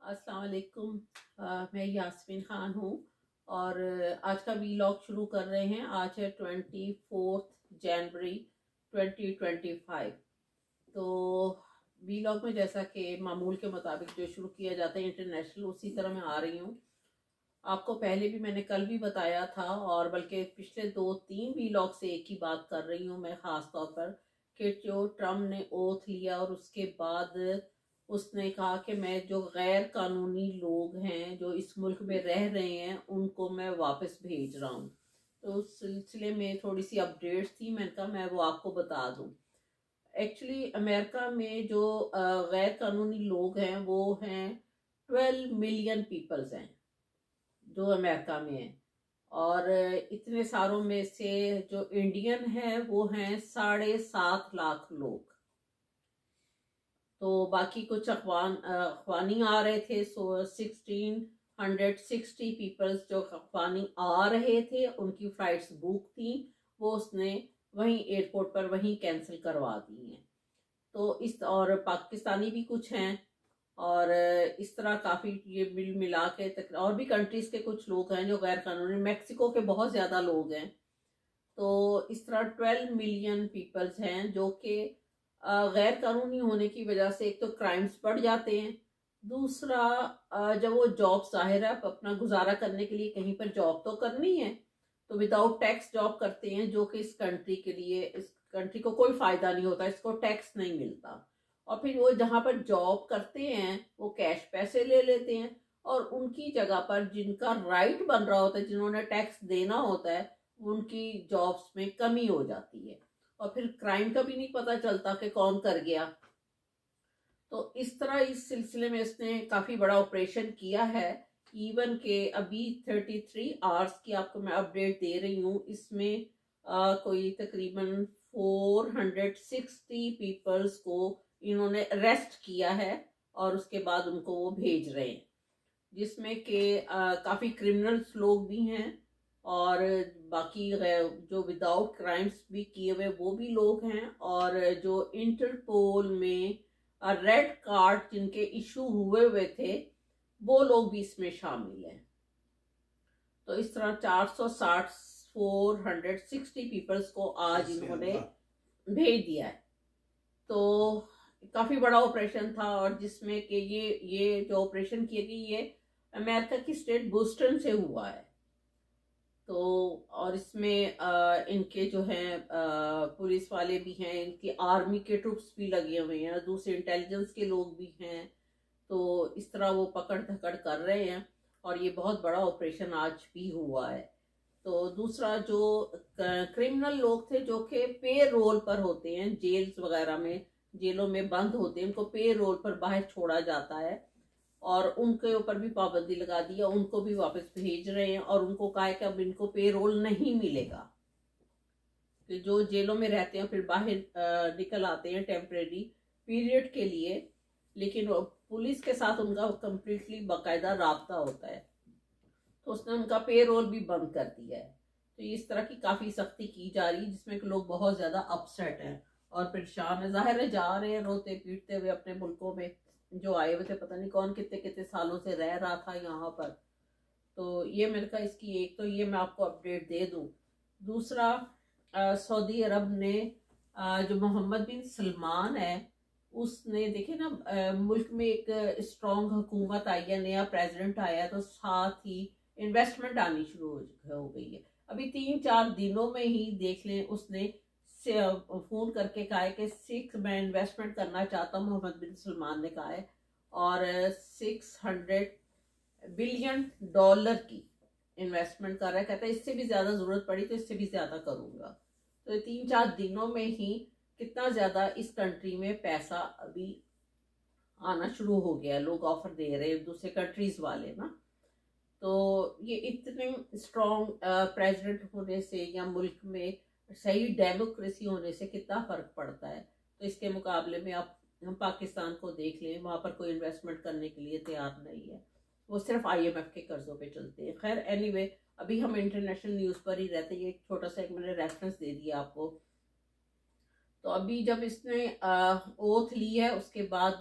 अस्सलाम वालेकुम। मैं यास्मीन ख़ान हूँ और आज का वीलॉग शुरू कर रहे हैं। आज है 24 जनवरी 2025। तो वीलॉग में जैसा कि मामूल के मुताबिक जो शुरू किया जाता है इंटरनेशनल, उसी तरह मैं आ रही हूँ। आपको पहले भी मैंने कल भी बताया था और बल्कि पिछले 2-3 वीलॉग से एक ही बात कर रही हूँ मैं, ख़ास तौर पर कि जो ट्रम्प ने ओथ लिया और उसके बाद उसने कहा कि मैं जो गैर कानूनी लोग हैं जो इस मुल्क में रह रहे हैं उनको मैं वापस भेज रहा हूँ। तो उस सिलसिले में थोड़ी सी अपडेट्स थी, मैंने कहा मैं वो आपको बता दूँ। एक्चुअली अमेरिका में जो गैर कानूनी लोग हैं वो हैं 12 मिलियन पीपल्स हैं जो अमेरिका में है। और इतने सारों में से जो इंडियन है वो हैं 7.5 लाख लोग। तो बाकी कुछ अखवानी आ रहे थे, सो 1660 पीपल्स जो अखवानी आ रहे थे उनकी फ्लाइट्स बुक थी, वो उसने वहीं एयरपोर्ट पर वहीं कैंसिल करवा दी हैं। तो इस और पाकिस्तानी भी कुछ हैं और इस तरह काफ़ी ये मिल मिला के और भी कंट्रीज़ के कुछ लोग हैं जो गैर कानूनी, मैक्सिको के बहुत ज़्यादा लोग हैं। तो इस तरह 12 मिलियन पीपल्स हैं जो कि गैर कानूनी होने की वजह से एक तो क्राइम्स बढ़ जाते हैं, दूसरा जब वो जॉब, जाहिर है अपना गुजारा करने के लिए कहीं पर जॉब तो करनी है, तो विदाउट टैक्स जॉब करते हैं जो कि इस कंट्री के लिए, इस कंट्री को कोई फायदा नहीं होता, इसको टैक्स नहीं मिलता। और फिर वो जहाँ पर जॉब करते हैं वो कैश पैसे ले लेते हैं और उनकी जगह पर जिनका राइट बन रहा होता है, जिन्होंने टैक्स देना होता है, उनकी जॉब्स में कमी हो जाती है और फिर क्राइम का भी नहीं पता चलता कि कौन कर गया। तो इस तरह इस सिलसिले में इसने काफ़ी बड़ा ऑपरेशन किया है। इवन के अभी 33 आवर्स की आपको मैं अपडेट दे रही हूँ, इसमें कोई तकरीबन 460 पीपल्स को इन्होंने अरेस्ट किया है और उसके बाद उनको वो भेज रहे हैं, जिसमें के काफ़ी क्रिमिनल्स लोग भी हैं और बाकी जो विदाउट क्राइम्स भी किए हुए वो भी लोग हैं, और जो इंटरपोल में रेड कार्ड जिनके इशू हुए हुए थे वो लोग भी इसमें शामिल हैं। तो इस तरह 460 पीपल्स को आज इन्होंने भेज दिया है। तो काफ़ी बड़ा ऑपरेशन था और जिसमें कि ये जो ऑपरेशन किया गया ये अमेरिका की स्टेट बोस्टन से हुआ है। तो और इसमें इनके जो हैं पुलिस वाले भी हैं, इनकी आर्मी के ट्रूप्स भी लगे हुए हैं, दूसरे इंटेलिजेंस के लोग भी हैं। तो इस तरह वो पकड़ धकड़ कर रहे हैं और ये बहुत बड़ा ऑपरेशन आज भी हुआ है। तो दूसरा जो क्रिमिनल लोग थे जो कि पे रोल पर होते हैं, जेल्स वगैरह में, जेलों में बंद होते हैं, उनको पे रोल पर बाहर छोड़ा जाता है और उनके ऊपर भी पाबंदी लगा दी है, उनको भी वापस भेज रहे हैं और उनको कहा है कि अब इनको पे रोल नहीं मिलेगा। तो जो जेलों में रहते हैं फिर बाहर निकल आते हैं टेम्परेरी पीरियड के लिए, लेकिन पुलिस के साथ उनका कंप्लीटली बाकायदा राब्ता होता है, तो उसने उनका पे रोल भी बंद कर दिया है। तो इस तरह की काफ़ी सख्ती की जा रही है जिसमें लोग बहुत ज़्यादा अपसेट हैं और परेशान है। जाहिर है जा रहे हैं रोते पीटते हुए अपने मुल्कों में, जो आए हुए थे, पता नहीं कौन कितने कितने सालों से रह रहा था यहाँ पर। तो ये मेरे का इसकी एक तो ये मैं आपको अपडेट दे दूँ। दूसरा सऊदी अरब ने जो मोहम्मद बिन सलमान है उसने, देखे ना, मुल्क में एक स्ट्रॉन्ग हुकूमत आई है, नया प्रेसिडेंट आया, तो साथ ही इन्वेस्टमेंट आनी शुरू हो गई है। अभी 3-4 दिनों में ही देख लें उसने फोन करके कहा है कि 6 मैं इन्वेस्टमेंट करना चाहता हूँ, मोहम्मद बिन सलमान ने कहा है, और 600 बिलियन डॉलर की इन्वेस्टमेंट कर रहा है। कहता है इससे भी ज़्यादा ज़रूरत पड़ी तो इससे भी ज़्यादा करूँगा। तो 3-4 दिनों में ही कितना ज़्यादा इस कंट्री में पैसा अभी आना शुरू हो गया, लोग ऑफर दे रहे हैं दूसरे कंट्रीज वाले ना। तो ये इतने स्ट्रॉन्ग प्रेसिडेंट होने से या मुल्क में सही डेमोक्रेसी होने से कितना फ़र्क पड़ता है। तो इसके मुकाबले में आप हम पाकिस्तान को देख लें, वहाँ पर कोई इन्वेस्टमेंट करने के लिए तैयार नहीं है, वो सिर्फ IMF के कर्जों पे चलते हैं। खैर एनीवे, अभी हम इंटरनेशनल न्यूज़ पर ही रहते हैं, ये छोटा सा एक मैंने रेफरेंस दे दिया आपको। तो अभी जब इसने ओथ ली है उसके बाद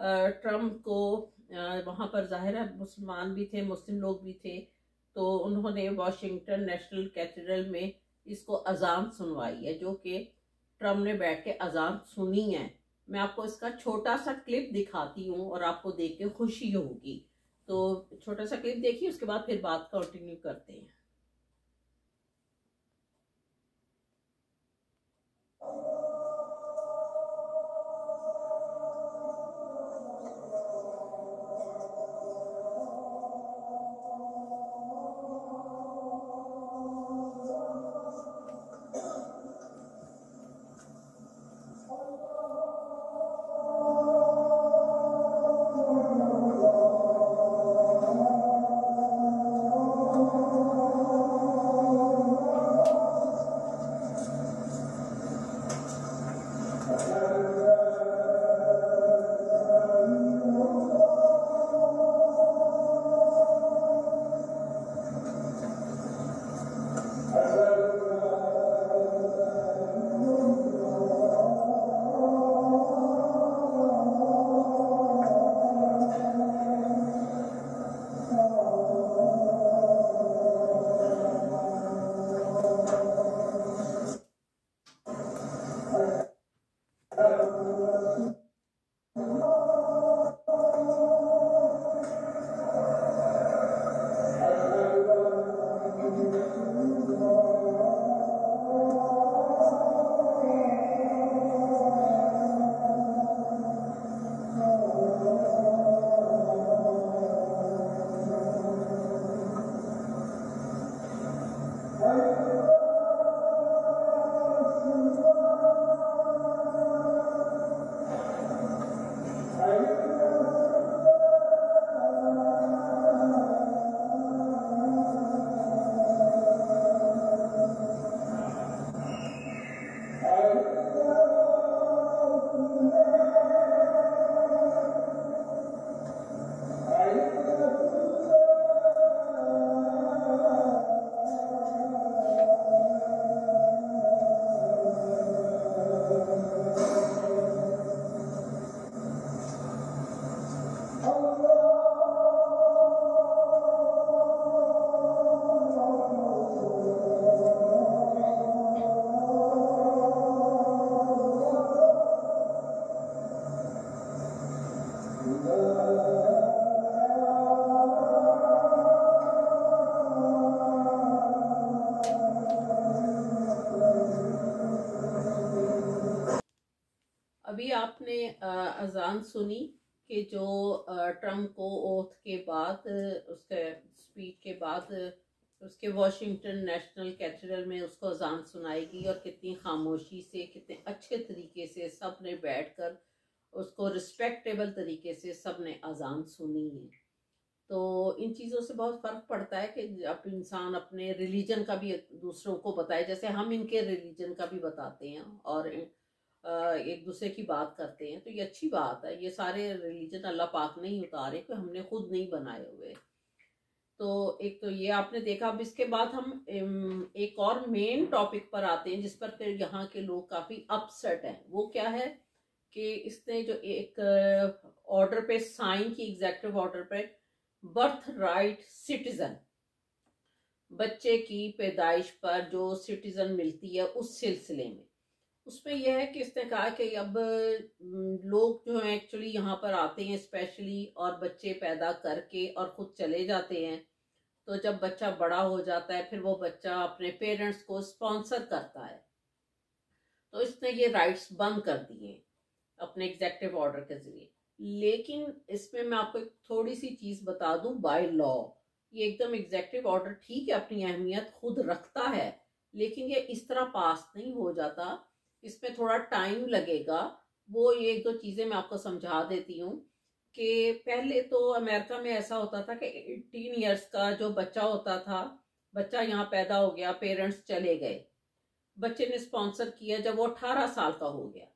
ट्रम्प को वहाँ पर जाहिर है मुसलमान भी थे, मुस्लिम लोग भी थे, तो उन्होंने वॉशिंगटन नेशनल कैथेड्रल में इसको अजान सुनवाई है, जो कि ट्रम्प ने बैठ के अजान सुनी है। मैं आपको इसका छोटा सा क्लिप दिखाती हूँ और आपको देख के खुशी होगी। तो छोटा सा क्लिप देखिए, उसके बाद फिर बात कंटिन्यू करते हैं। अभी आपने अजान सुनी कि जो ट्रम्प को ओथ के बाद, उसके स्पीच के बाद, उसके वॉशिंगटन नेशनल कैथेड्रल में उसको अजान सुनाई गई और कितनी खामोशी से, कितने अच्छे तरीके से सब ने बैठकर उसको रिस्पेक्टेबल तरीके से सब ने अजान सुनी है। तो इन चीज़ों से बहुत फ़र्क पड़ता है कि अब इंसान अपने रिलीजन का भी दूसरों को बताए, जैसे हम इनके रिलीजन का भी बताते हैं और एक दूसरे की बात करते हैं। तो ये अच्छी बात है। ये सारे रिलीजन अल्लाह पाक ने ही उतारे, कि हमने खुद नहीं बनाए हुए। तो एक तो ये आपने देखा। अब इसके बाद हम एक और मेन टॉपिक पर आते हैं, जिस पर फिर यहाँ के लोग काफ़ी अपसेट हैं। वो क्या है कि इसने जो एक ऑर्डर पे साइन की, एग्जेक्टिव ऑर्डर पे, बर्थ राइट सिटीजन, बच्चे की पैदाइश पर जो सिटीजन मिलती है उस सिलसिले में, उसमें यह है कि इसने कहा कि अब लोग जो हैं एक्चुअली यहाँ पर आते हैं स्पेशली, और बच्चे पैदा करके और खुद चले जाते हैं। तो जब बच्चा बड़ा हो जाता है फिर वो बच्चा अपने पेरेंट्स को स्पॉन्सर करता है। तो इसने ये राइट्स बंद कर दिए अपने एग्जेक्टिव ऑर्डर के जरिए। लेकिन इसमें मैं आपको एक थोड़ी सी चीज बता दूं, बाय लॉ ये एकदम एग्जेक्टिव ऑर्डर ठीक है, अपनी अहमियत खुद रखता है, लेकिन ये इस तरह पास नहीं हो जाता, इसमें थोड़ा टाइम लगेगा। वो ये एक दो चीजें मैं आपको समझा देती हूँ कि पहले तो अमेरिका में ऐसा होता था कि 18 इयर्स का जो बच्चा होता था, बच्चा यहाँ पैदा हो गया, पेरेंट्स चले गए, बच्चे ने स्पॉन्सर किया, जब वो 18 साल का हो गया,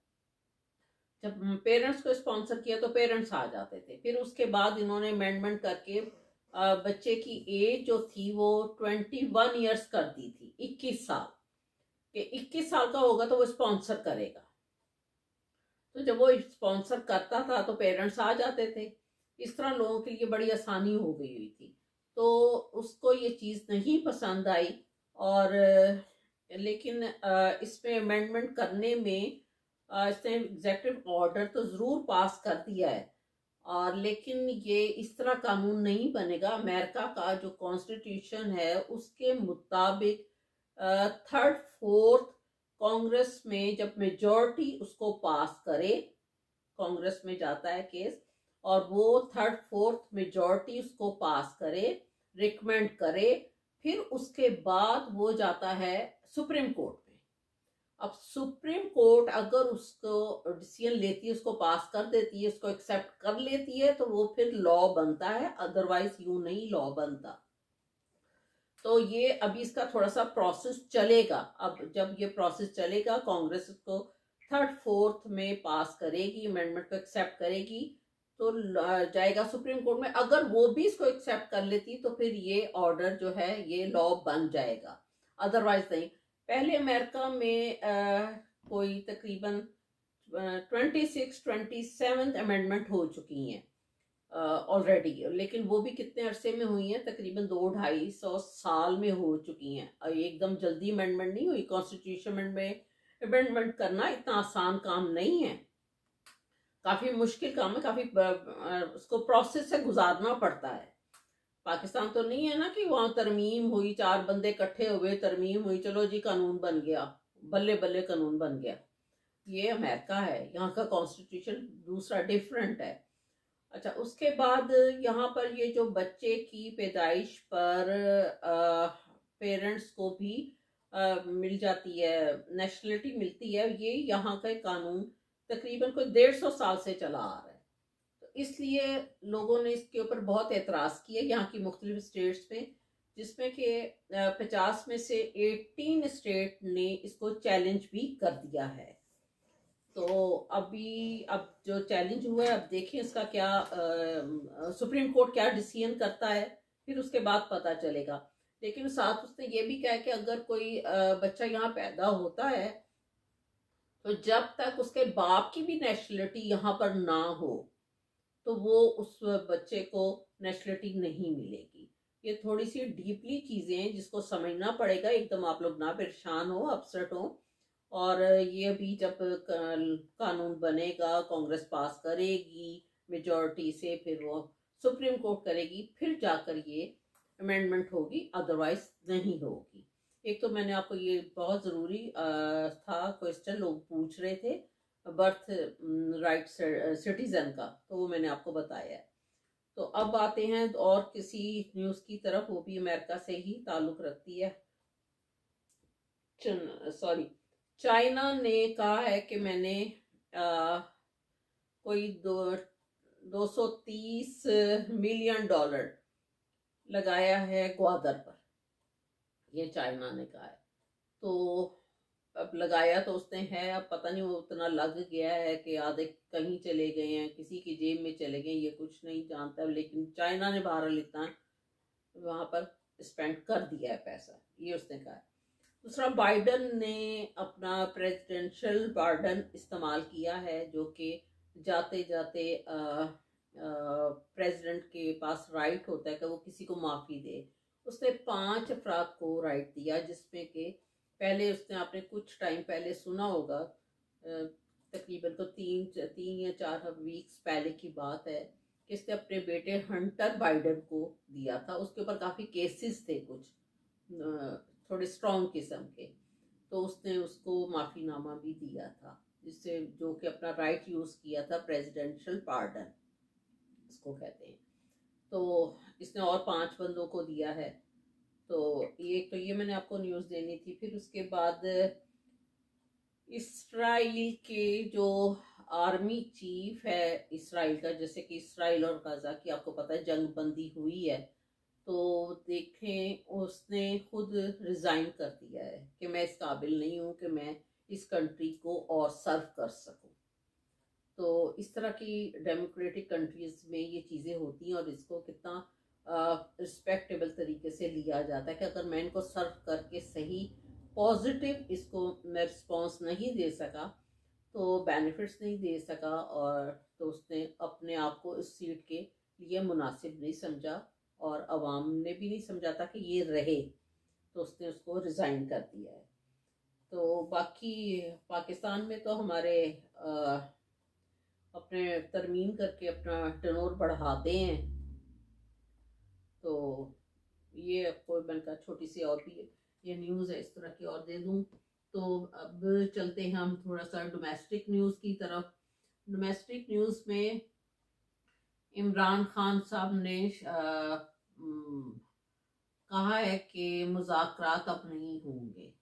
जब पेरेंट्स को स्पॉन्सर किया तो पेरेंट्स आ जाते थे। फिर उसके बाद इन्होंने अमेंडमेंट करके बच्चे की एज जो थी वो 21 इयर्स कर दी थी, 21 साल, कि 21 साल का होगा तो वो स्पॉन्सर करेगा। तो जब वो स्पॉन्सर करता था तो पेरेंट्स आ जाते थे। इस तरह लोगों के लिए बड़ी आसानी हो गई हुई थी। तो उसको ये चीज़ नहीं पसंद आई। और लेकिन इसमें अमेंडमेंट करने में इसने एग्जेक्टिव ऑर्डर तो ज़रूर पास कर दिया है। और लेकिन ये इस तरह कानून नहीं बनेगा। अमेरिका का जो कॉन्स्टिट्यूशन है उसके मुताबिक थर्ड फोर्थ कांग्रेस में जब मेजॉरिटी उसको पास करे, कांग्रेस में जाता है केस, और वो थर्ड फोर्थ मेजॉरिटी उसको पास करे, रिकमेंड करे, फिर उसके बाद वो जाता है सुप्रीम कोर्ट में। अब सुप्रीम कोर्ट अगर उसको डिसीजन लेती है, उसको पास कर देती है, उसको एक्सेप्ट कर लेती है, तो वो फिर लॉ बनता है, अदरवाइज यूं नहीं लॉ बनता। तो ये अभी इसका थोड़ा सा प्रोसेस चलेगा। अब जब ये प्रोसेस चलेगा, कांग्रेस इसको थर्ड फोर्थ में पास करेगी, अमेंडमेंट को एक्सेप्ट करेगी, तो जाएगा सुप्रीम कोर्ट में। अगर वो भी इसको एक्सेप्ट कर लेती तो फिर ये ऑर्डर जो है ये लॉ बन जाएगा, अदरवाइज नहीं। पहले अमेरिका में कोई तकरीबन 27 अमेंडमेंट हो चुकी हैं ऑलरेडी, लेकिन वो भी कितने अरसे में हुई हैं, तकरीबन 200-250 साल में हो चुकी हैं। एकदम जल्दी अमेंडमेंट नहीं हुई। कॉन्स्टिट्यूशन में अमेंडमेंट करना इतना आसान काम नहीं है, काफ़ी मुश्किल काम है, काफ़ी उसको प्रोसेस से गुजारना पड़ता है। पाकिस्तान तो नहीं है ना कि वहाँ तरमीम हुई, 4 बंदे इकट्ठे हुए, तरमीम हुई, चलो जी कानून बन गया, बल्ले बल्ले कानून बन गया। ये अमेरिका है, यहाँ का कॉन्स्टिट्यूशन दूसरा डिफरेंट है। अच्छा, उसके बाद यहाँ पर ये जो बच्चे की पैदाइश पर पेरेंट्स को भी मिल जाती है, नेशनलिटी मिलती है, ये यहाँ का कानून तकरीबन कोई 150 साल से चला आ रहा है। तो इसलिए लोगों ने इसके ऊपर बहुत एतराज़ किया यहाँ की मुख्तलिफ स्टेट्स में, जिसमें कि 50 में से 18 स्टेट ने इसको चैलेंज भी कर दिया है। तो अभी अब जो चैलेंज हुआ है, अब देखें इसका क्या सुप्रीम कोर्ट क्या डिसीजन करता है, फिर उसके बाद पता चलेगा। लेकिन साथ उसने ये भी कहा कि अगर कोई बच्चा यहाँ पैदा होता है तो जब तक उसके बाप की भी नेशनलिटी यहाँ पर ना हो तो वो उस बच्चे को नेशनलिटी नहीं मिलेगी। ये थोड़ी सी डीपली चीज़ें हैं जिसको समझना पड़ेगा। एकदम आप लोग ना परेशान हो, अपसेट हो। और ये अभी जब कानून बनेगा, कांग्रेस पास करेगी मेजॉरिटी से, फिर वो सुप्रीम कोर्ट करेगी, फिर जाकर ये अमेंडमेंट होगी, अदरवाइज नहीं होगी। एक तो मैंने आपको ये बहुत ज़रूरी था, क्वेश्चन लोग पूछ रहे थे बर्थ राइट सिटीजन का, तो वो मैंने आपको बताया है। तो अब आते हैं और किसी न्यूज़ की तरफ, वो भी अमेरिका से ही ताल्लुक़ रखती है। चाइना ने कहा है कि मैंने कोई 230 मिलियन डॉलर लगाया है ग्वादर पर, ये चाइना ने कहा है। तो अब लगाया तो उसने है, अब पता नहीं वो उतना लग गया है कि आधे कहीं चले गए हैं, किसी की जेब में चले गए, ये कुछ नहीं जानता, लेकिन चाइना ने बहरहाल इतना वहाँ पर स्पेंड कर दिया है पैसा, ये उसने कहा है। दूसरा, बाइडन ने अपना प्रेसिडेंशियल पार्डन इस्तेमाल किया है, जो कि जाते जाते प्रेसिडेंट के पास राइट होता है कि वो किसी को माफ़ी दे। उसने 5 अफराद को राइट दिया, जिसमें कि पहले उसने, आपने कुछ टाइम पहले सुना होगा, तकरीबन तो 3 या 4 वीक्स पहले की बात है, कि इसने अपने बेटे हंटर बाइडन को दिया था। उसके ऊपर काफ़ी केसेस थे, कुछ थोड़े स्ट्रॉन्ग किस्म के, तो उसने उसको माफ़ीनामा भी दिया था, जिससे जो कि अपना राइट यूज़ किया था, प्रेसिडेंशियल पार्डन इसको कहते हैं। तो इसने और 5 बंदों को दिया है। तो ये मैंने आपको न्यूज़ देनी थी। फिर उसके बाद इसराइल के जो आर्मी चीफ है इसराइल का, जैसे कि इसराइल और गाजा की आपको पता है जंग बंदी हुई है, तो देखें उसने खुद रिज़ाइन कर दिया है कि मैं इस काबिल नहीं हूँ कि मैं इस कंट्री को और सर्व कर सकूँ। तो इस तरह की डेमोक्रेटिक कंट्रीज में ये चीज़ें होती हैं, और इसको कितना रिस्पेक्टेबल तरीके से लिया जाता है कि अगर मैं इनको सर्व करके सही पॉजिटिव इसको मैं रिस्पॉन्स नहीं दे सका, तो बेनिफिट्स नहीं दे सका, और तो उसने अपने आप को इस सीट के लिए मुनासिब नहीं समझा और अवाम ने भी नहीं समझा था कि ये रहे, तो उसने उसको रिज़ाइन कर दिया है। तो बाकी पाकिस्तान में तो हमारे अपने तरमीम करके अपना टर्नओवर बढ़ाते हैं। तो ये आपको मैंने कहा छोटी सी और भी ये न्यूज़ है, इस तरह की और दे दूँ। तो अब चलते हैं हम थोड़ा सा डोमेस्टिक न्यूज़ की तरफ। डोमेस्टिक न्यूज़ में इमरान खान साहब ने कहा है कि मुज़ाकरात अब नहीं होंगे,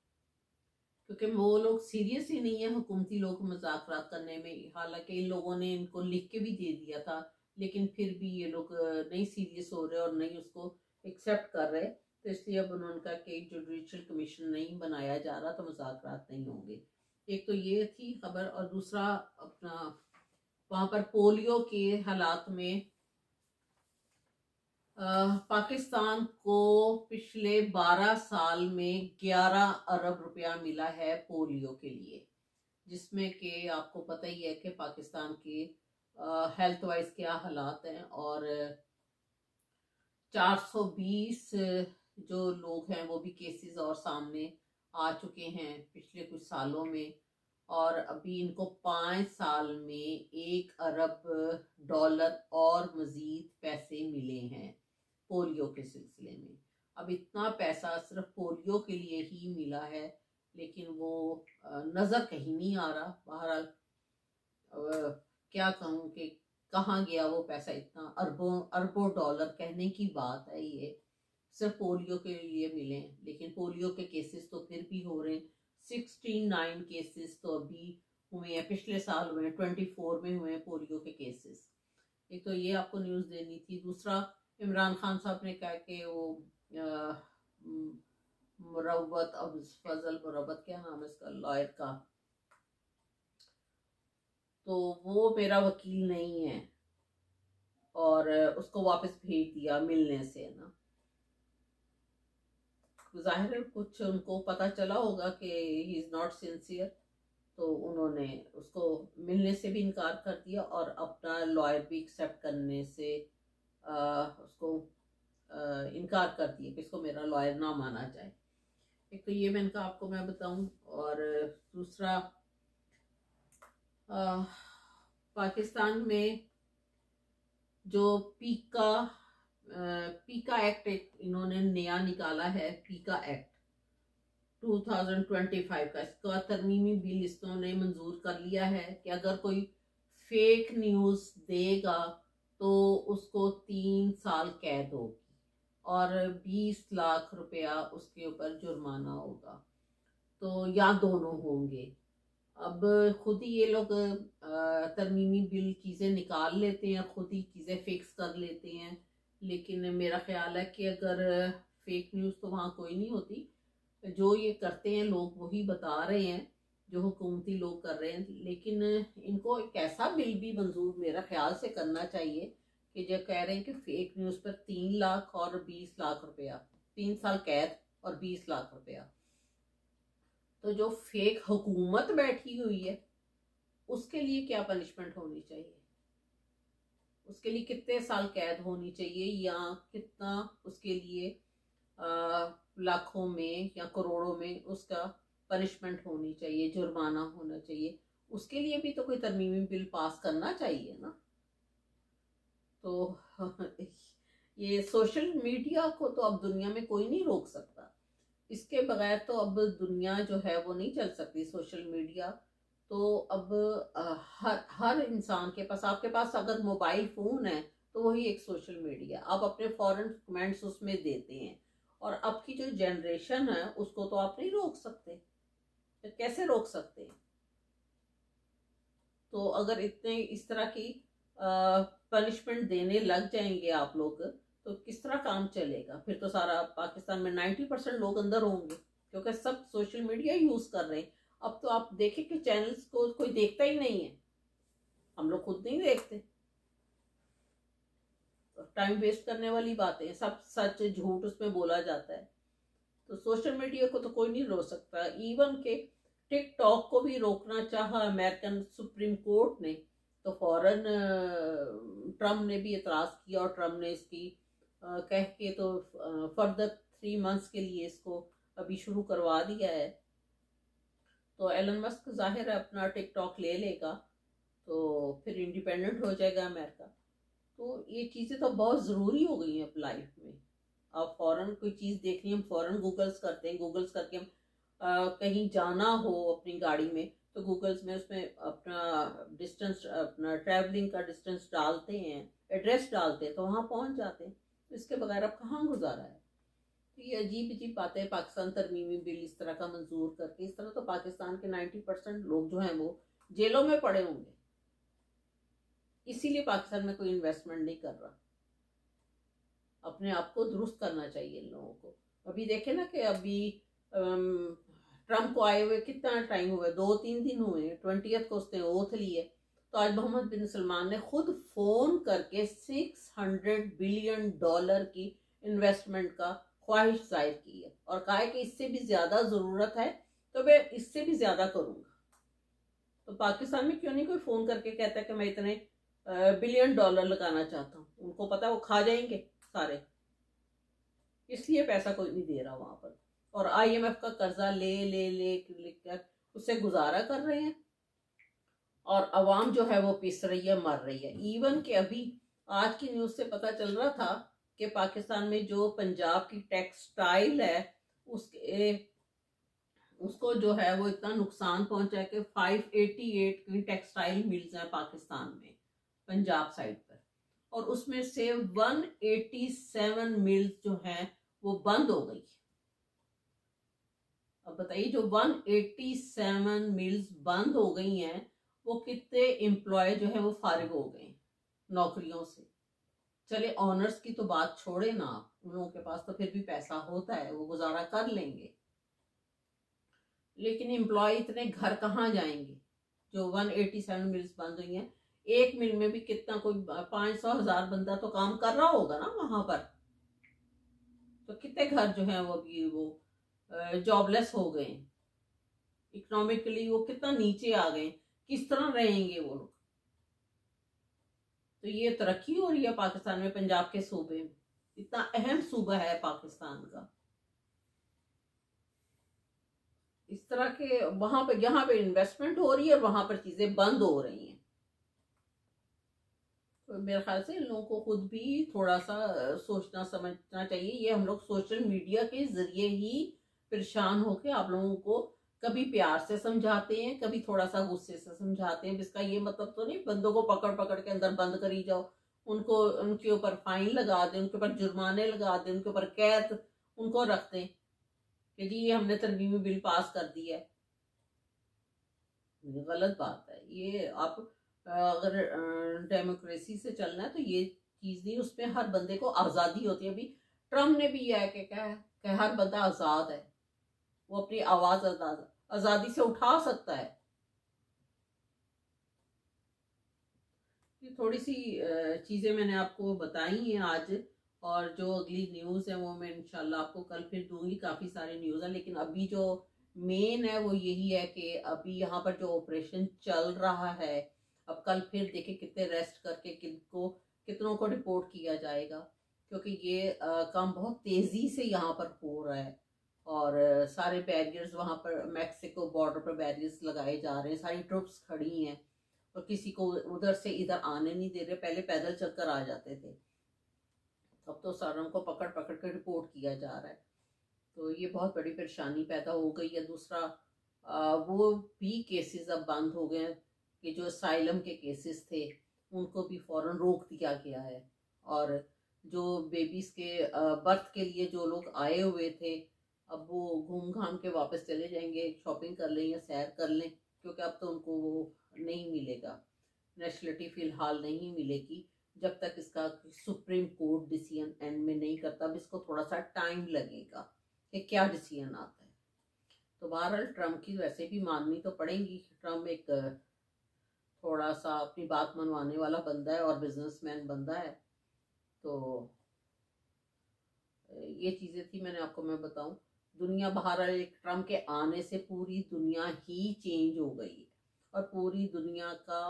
क्योंकि वो लोग सीरियस ही नहीं है, हुकूमती लोग मुज़ाकरात करने में। हालांकि इन लोगों ने इनको लिख के भी दे दिया था, लेकिन फिर भी ये लोग नहीं सीरियस हो रहे और नहीं उसको एक्सेप्ट कर रहे। तो इसलिए अब उन्होंने कहा कि जुडिशल कमीशन नहीं बनाया जा रहा, तो मुज़ाकरात नहीं होंगे। एक तो ये थी खबर, और दूसरा अपना वहाँ पर पोलियो के हालात में पाकिस्तान को पिछले 12 साल में 11 अरब रुपया मिला है पोलियो के लिए, जिसमें कि आपको पता ही है कि पाकिस्तान के हेल्थ वाइज क्या हालात हैं। और 420 जो लोग हैं वो भी केसेस और सामने आ चुके हैं पिछले कुछ सालों में, और अभी इनको 5 साल में 1 अरब डॉलर और मजीद पैसे मिले हैं पोलियो के सिलसिले में। अब इतना पैसा सिर्फ पोलियो के लिए ही मिला है, लेकिन वो नज़र कहीं नहीं आ रहा। बहरहाल क्या कहूँ कि कहाँ गया वो पैसा, इतना अरबों अरबों डॉलर कहने की बात है। ये सिर्फ पोलियो के लिए मिले हैं, लेकिन पोलियो के केसेस तो फिर भी हो रहे हैं। 69 केसेस तो अभी हुए हैं, पिछले साल हुए हैं, 24 में हुए हैं पोलियो के केसेस। एक तो ये आपको न्यूज़ देनी थी। दूसरा, इमरान खान साहब ने कहा कि वो मुरव्वत अब फजल मुरव्वत, क्या नाम है इसका लॉयर का, तो वो मेरा वकील नहीं है, और उसको वापस भेज दिया मिलने से ना। जाहिर है कुछ उनको पता चला होगा कि ही इज़ नॉट सिंसियर, तो उन्होंने उसको मिलने से भी इनकार कर दिया और अपना लॉयर भी एक्सेप्ट करने से उसको इनकार कर दिया कि इसको मेरा लॉयर ना माना जाए। एक तो ये मैंने कहा आपको मैं बताऊं, और दूसरा पाकिस्तान में जो पीका एक्ट इन्होंने नया निकाला है, पीका एक्ट 2025 का, इसका तरमीमी बिल इसने मंजूर कर लिया है कि अगर कोई फेक न्यूज़ देगा तो उसको 3 साल कैद होगी और 20 लाख रुपया उसके ऊपर जुर्माना होगा, तो या दोनों होंगे। अब खुद ही ये लोग तरमीमी बिल चीज़ें निकाल लेते हैं, खुद ही चीज़ें फिक्स कर लेते हैं। लेकिन मेरा ख्याल है कि अगर फेक न्यूज़ तो वहाँ कोई नहीं होती, जो ये करते हैं लोग वही बता रहे हैं, जो हुकूमती लोग कर रहे हैं। लेकिन इनको एक ऐसा बिल भी मंजूर मेरा ख्याल से करना चाहिए कि जो कह रहे हैं कि फेक न्यूज़ पर 3 लाख और 20 लाख रुपया, 3 साल कैद और 20 लाख रुपया। तो जो फेक हुकूमत बैठी हुई है उसके लिए क्या पनिशमेंट होनी चाहिए, उसके लिए कितने साल कैद होनी चाहिए, या कितना उसके लिए लाखों में या करोड़ों में उसका पनिशमेंट होनी चाहिए, जुर्माना होना चाहिए। उसके लिए भी तो कोई तरमीमी बिल पास करना चाहिए ना। तो ये सोशल मीडिया को तो अब दुनिया में कोई नहीं रोक सकता, इसके बगैर तो अब दुनिया जो है वो नहीं चल सकती। सोशल मीडिया तो अब हर इंसान के पास, आपके पास अगर मोबाइल फ़ोन है तो वही एक सोशल मीडिया। आप अपने फॉरेन कमेंट्स उसमें देते हैं, और अब की जो जनरेशन है उसको तो आप नहीं रोक सकते, तो कैसे रोक सकते हैं। तो अगर इतने इस तरह की पनिशमेंट देने लग जाएंगे आप लोग, तो किस तरह काम चलेगा। फिर तो सारा पाकिस्तान में 90% लोग अंदर होंगे, क्योंकि सब सोशल मीडिया यूज कर रहे हैं। अब तो आप देखें कि चैनल्स को कोई देखता ही नहीं है, हम लोग खुद नहीं देखते, तो टाइम वेस्ट करने वाली बातें, सब सच झूठ उसमें बोला जाता है। तो सोशल मीडिया को तो कोई नहीं रोक सकता। इवन के टिकटॉक को भी रोकना चाहा अमेरिकन सुप्रीम कोर्ट ने, तो फौरन ट्रम्प ने भी एतराज किया और ट्रम्प ने इसकी कह के तो फर्दर 3 मंथ्स के लिए इसको अभी शुरू करवा दिया है। तो एलन मस्क जाहिर है अपना टिकटॉक ले लेगा तो फिर इंडिपेंडेंट हो जाएगा अमेरिका। तो ये चीज़ें तो बहुत ज़रूरी हो गई हैं अब लाइफ में। अब फौरन कोई चीज़ देखनी हम फौरन गूगल्स करते हैं, गूगल्स करके हम कहीं जाना हो अपनी गाड़ी में तो गूगल्स में उसमें अपना डिस्टेंस, अपना ट्रैवलिंग का डिस्टेंस डालते हैं, एड्रेस डालते हैं तो वहाँ पहुँच जाते हैं। तो इसके बगैर अब कहाँ गुजारा है। तो ये अजीब अजीब बातें, पाकिस्तान तरमीमी बिल इस तरह का मंजूर करके, इस तरह तो पाकिस्तान के 90% लोग जो हैं वो जेलों में पड़े होंगे। इसीलिए पाकिस्तान में कोई इन्वेस्टमेंट नहीं कर रहा। अपने आप को दुरुस्त करना चाहिए इन लोगों को। अभी देखे ना कि अभी ट्रम्प को आए हुए कितना टाइम हुआ, 2-3 दिन हुए, 20th को उसने ओथ ली है। तो आज मोहम्मद बिन सलमान ने खुद फोन करके $600 बिलियन की इन्वेस्टमेंट का ख्वाहिश जाहिर की है और कहा है कि इससे भी ज्यादा जरूरत है तो मैं इससे भी ज्यादा करूंगा। तो पाकिस्तान में क्यों नहीं कोई फोन करके कहता है कि मैं इतने $1 बिलियन लगाना चाहता हूँ। उनको पता है वो खा जाएंगे सारे, इसलिए पैसा कोई नहीं दे रहा वहां पर। और IMF का कर्जा लेकर उससे गुजारा कर रहे हैं और अवाम जो है वो पिस रही है, मर रही है। इवन कि अभी आज की न्यूज से पता चल रहा था कि पाकिस्तान में जो पंजाब की टेक्सटाइल है उसको जो है वो इतना नुकसान पहुंचा है कि 588 की टेक्सटाइल मिल्स हैं पाकिस्तान में, पंजाब साइड पर, और उसमें से 187 मिल्स जो हैं वो बंद हो गई। अब बताइए जो 187 मिल्स बंद हो गई हैं वो कितने एम्प्लॉय जो है वो फारिग हो गए नौकरियों से। चले ऑनर्स की तो बात छोड़े ना, उन लोगों के पास तो फिर भी पैसा होता है, वो गुजारा कर लेंगे, लेकिन एम्प्लॉय इतने घर कहाँ जाएंगे। जो 187 मिल्स बंद हुई हैं, एक मिल में भी कितना कोई 500,000 बंदा तो काम कर रहा होगा ना वहां पर। तो कितने घर जो है वो अभी वो जॉबलेस हो गए, इकोनॉमिकली वो कितना नीचे आ गए, किस तरह रहेंगे वो लोग। तो ये तरक्की हो रही है पाकिस्तान में, पंजाब के सूबे में, इतना अहम सूबा है पाकिस्तान का। इस तरह के वहां पे, यहाँ पे इन्वेस्टमेंट हो रही है और वहां पर चीजें बंद हो रही हैं। तो मेरे ख्याल से इन लोगों को खुद भी थोड़ा सा सोचना समझना चाहिए। ये हम लोग सोशल मीडिया के जरिए ही परेशान होके आप लोगों को कभी प्यार से समझाते हैं, कभी थोड़ा सा गुस्से से समझाते हैं। इसका ये मतलब तो नहीं बंदों को पकड़ पकड़ के अंदर बंद करी जाओ, उनको उनके ऊपर फाइन लगा दें, उनके ऊपर जुर्माने लगा दें, उनके ऊपर कैद उनको रख दें कि जी ये हमने तरमीमी बिल पास कर दिया है। ये गलत बात है। ये आप अगर डेमोक्रेसी से चलना है तो ये चीज नहीं, उसमें हर बंदे को आजादी होती है। अभी ट्रम्प ने भी यह है कि क्या है कि हर बंदा आजाद है, वो अपनी आवाज आजादी से उठा सकता है। थोड़ी सी चीजें मैंने आपको बताई हैं आज, और जो अगली न्यूज है वो मैं इंशाल्लाह आपको कल फिर दूंगी। काफी सारी न्यूज है, लेकिन अभी जो मेन है वो यही है कि अभी यहाँ पर जो ऑपरेशन चल रहा है, अब कल फिर देखे कितने रेस्ट करके कितनों को रिपोर्ट किया जाएगा, क्योंकि ये काम बहुत तेजी से यहाँ पर हो रहा है। और सारे बैरियर्स वहां पर मैक्सिको बॉर्डर पर बैरियर्स लगाए जा रहे हैं, सारी ट्रुप्स खड़ी हैं और किसी को उधर से इधर आने नहीं दे रहे। पहले पैदल चलकर आ जाते थे, अब तो सारों को पकड़ पकड़ कर रिपोर्ट किया जा रहा है। तो ये बहुत बड़ी परेशानी पैदा हो गई है। दूसरा वो भी केसेस अब बंद हो गए हैं कि जो असाइलम के केसेस थे उनको भी फौरन रोक दिया गया है। और जो बेबीज के बर्थ के लिए जो लोग आए हुए थे अब वो घूम घाम के वापस चले जाएंगे, शॉपिंग कर लें या सैर कर लें, क्योंकि अब तो उनको वो नहीं मिलेगा, नेशनलिटी फिलहाल नहीं मिलेगी जब तक इसका सुप्रीम कोर्ट डिसीजन एंड में नहीं करता। अब इसको थोड़ा सा टाइम लगेगा कि क्या डिसीजन आता है। तो बहरहाल ट्रम्प की वैसे भी माननी तो पड़ेगी। ट्रम्प एक थोड़ा सा अपनी बात मनवाने वाला बंदा है और बिजनेसमैन बंदा है। तो ये चीज़ें थी, मैंने आपको मैं बताऊं। दुनिया बाहर ट्रम्प के आने से पूरी दुनिया ही चेंज हो गई है और पूरी दुनिया का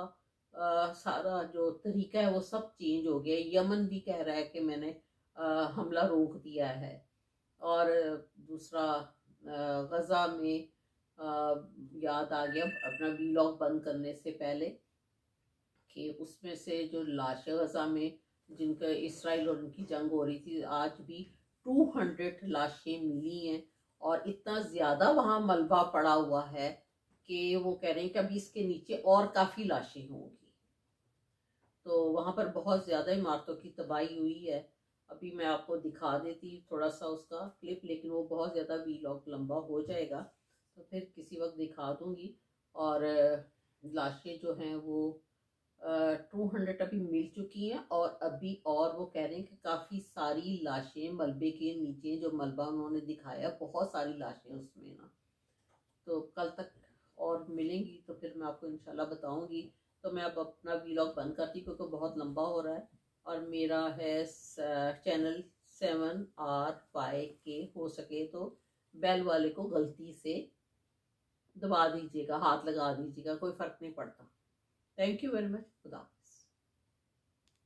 सारा जो तरीका है वो सब चेंज हो गया। यमन भी कह रहा है कि मैंने हमला रोक दिया है। और दूसरा गज़ा में याद आ गया अपना वीलॉग बंद करने से पहले कि उसमें से जो लाशें गज़ा में जिनका इसराइल और उनकी जंग हो रही थी, आज भी 200 लाशें मिली हैं और इतना ज़्यादा वहाँ मलबा पड़ा हुआ है कि वो कह रहे हैं कि अभी इसके नीचे और काफ़ी लाशें होंगी। तो वहाँ पर बहुत ज़्यादा इमारतों की तबाही हुई है। अभी मैं आपको दिखा देती थोड़ा सा उसका क्लिप, लेकिन वो बहुत ज़्यादा वीलॉग लंबा हो जाएगा, तो फिर किसी वक्त दिखा दूँगी। और लाशें जो हैं वो 200 अभी मिल चुकी हैं और अभी और वो कह रहे हैं कि काफ़ी सारी लाशें मलबे के नीचे, जो मलबा उन्होंने दिखाया बहुत सारी लाशें उसमें ना। तो कल तक और मिलेंगी तो फिर मैं आपको इंशाल्लाह बताऊंगी। तो मैं अब अपना वीलॉग बंद करती क्योंकि बहुत लंबा हो रहा है और मेरा है चैनल 7RYK। हो सके तो बेल वाले को गलती से दबा दीजिएगा, हाथ लगा दीजिएगा, कोई फ़र्क नहीं पड़ता। Thank you very much. खुदा।